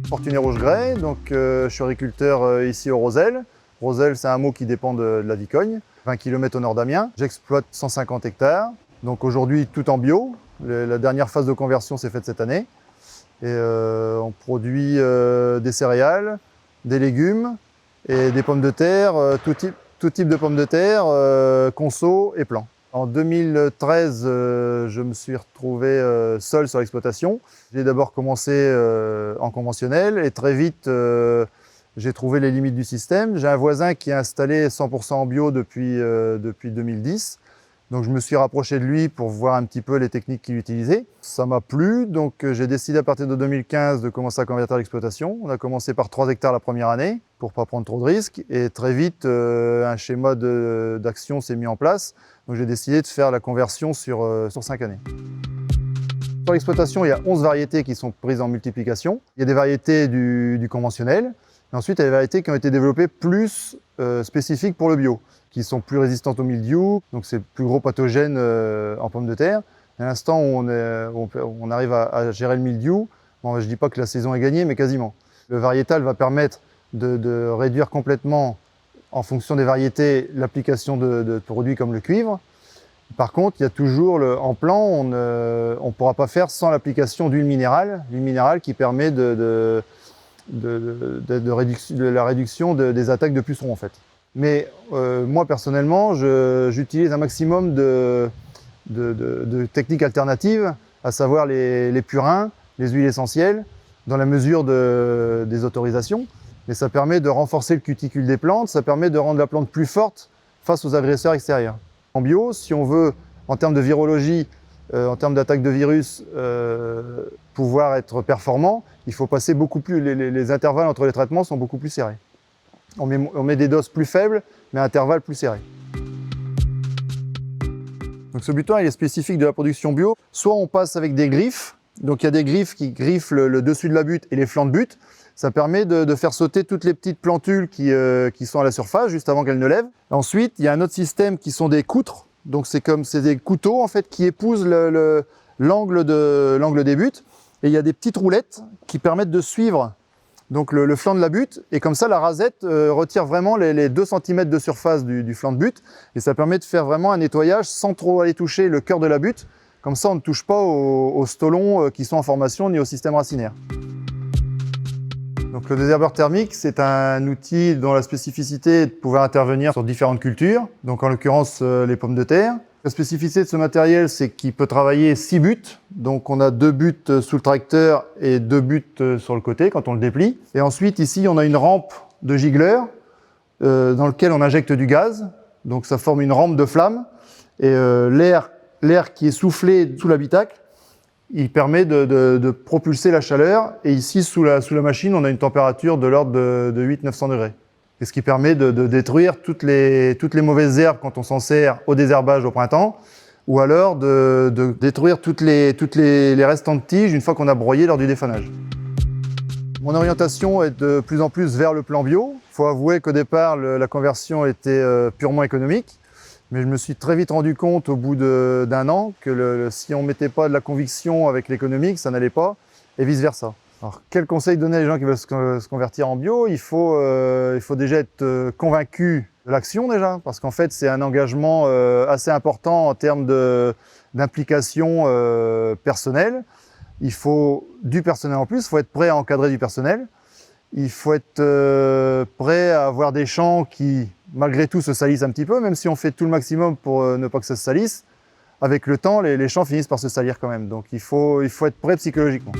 Fortuné Rouge-Gray, donc je suis agriculteur ici au Rosel. Rosel, c'est un hameau qui dépend de la Vicogne, 20 km au nord d'Amiens. J'exploite 150 hectares, donc aujourd'hui tout en bio. La dernière phase de conversion s'est faite cette année. Et on produit des céréales, des légumes et des pommes de terre, tout type de pommes de terre, conso et plants. En 2013, je me suis retrouvé seul sur l'exploitation. J'ai d'abord commencé en conventionnel et très vite, j'ai trouvé les limites du système. J'ai un voisin qui a installé 100% en bio depuis 2010. Donc je me suis rapproché de lui pour voir un petit peu les techniques qu'il utilisait. Ça m'a plu, donc j'ai décidé à partir de 2015 de commencer à convertir l'exploitation. On a commencé par 3 hectares la première année pour ne pas prendre trop de risques. Et très vite, un schéma d'action s'est mis en place. Donc j'ai décidé de faire la conversion sur 5 années. Sur l'exploitation, il y a 11 variétés qui sont prises en multiplication. Il y a des variétés du conventionnel. Et ensuite, il y a des variétés qui ont été développées plus spécifiques pour le bio, qui sont plus résistantes au mildiou, donc c'est plus gros pathogènes en pommes de terre. À l'instant où on arrive à gérer le mildiou, bon, je ne dis pas que la saison est gagnée, mais quasiment. Le variétal va permettre de réduire complètement, en fonction des variétés, l'application de produits comme le cuivre. Par contre, il y a toujours, en plan, on ne pourra pas faire sans l'application d'huile minérale qui permet de la réduction des attaques de pucerons en fait. Mais moi personnellement, j'utilise un maximum de techniques alternatives, à savoir les purins, les huiles essentielles, dans la mesure des autorisations. Mais ça permet de renforcer le cuticule des plantes, ça permet de rendre la plante plus forte face aux agresseurs extérieurs. En bio, si on veut, en termes de virologie, en termes d'attaque de virus, pouvoir être performant, il faut passer beaucoup plus, les intervalles entre les traitements sont beaucoup plus serrés. On met des doses plus faibles, mais à intervalles plus serrés. Donc ce butoir il est spécifique de la production bio. Soit on passe avec des griffes, donc il y a des griffes qui griffent le dessus de la butte et les flancs de butte. Ça permet de faire sauter toutes les petites plantules qui sont à la surface, juste avant qu'elles ne lèvent. Ensuite, il y a un autre système qui sont des coutres. Donc c'est des couteaux en fait, qui épousent l'angle des buttes. Et il y a des petites roulettes qui permettent de suivre donc le flanc de la butte, et comme ça la rasette retire vraiment les 2 cm de surface du flanc de butte, et ça permet de faire vraiment un nettoyage sans trop aller toucher le cœur de la butte. Comme ça on ne touche pas aux stolons qui sont en formation ni au système racinaire. Donc le désherbeur thermique, c'est un outil dont la spécificité est de pouvoir intervenir sur différentes cultures, donc en l'occurrence les pommes de terre. La spécificité de ce matériel, c'est qu'il peut travailler 6 buts. Donc on a 2 buts sous le tracteur et 2 buts sur le côté quand on le déplie. Et ensuite ici, on a une rampe de gigler dans laquelle on injecte du gaz. Donc ça forme une rampe de flamme. Et l'air qui est soufflé sous l'habitacle, il permet de propulser la chaleur. Et ici, sous la machine, on a une température de l'ordre de 800-900 degrés. Et ce qui permet de détruire toutes les mauvaises herbes quand on s'en sert au désherbage au printemps, ou alors de détruire toutes les restants de tiges une fois qu'on a broyé lors du défanage. Mon orientation est de plus en plus vers le plan bio. Il faut avouer qu'au départ, la conversion était purement économique, mais je me suis très vite rendu compte au bout d'un an que si on ne mettait pas de la conviction avec l'économique, ça n'allait pas, et vice-versa. Alors, quel conseil donner à les gens qui veulent se convertir en bio? Il faut déjà être convaincu de l'action déjà, parce qu'en fait c'est un engagement assez important en termes d'implication personnelle. Il faut du personnel en plus, il faut être prêt à encadrer du personnel. Il faut être prêt à avoir des champs qui, malgré tout, se salissent un petit peu, même si on fait tout le maximum pour ne pas que ça se salisse. Avec le temps, les champs finissent par se salir quand même. Donc il faut être prêt psychologiquement.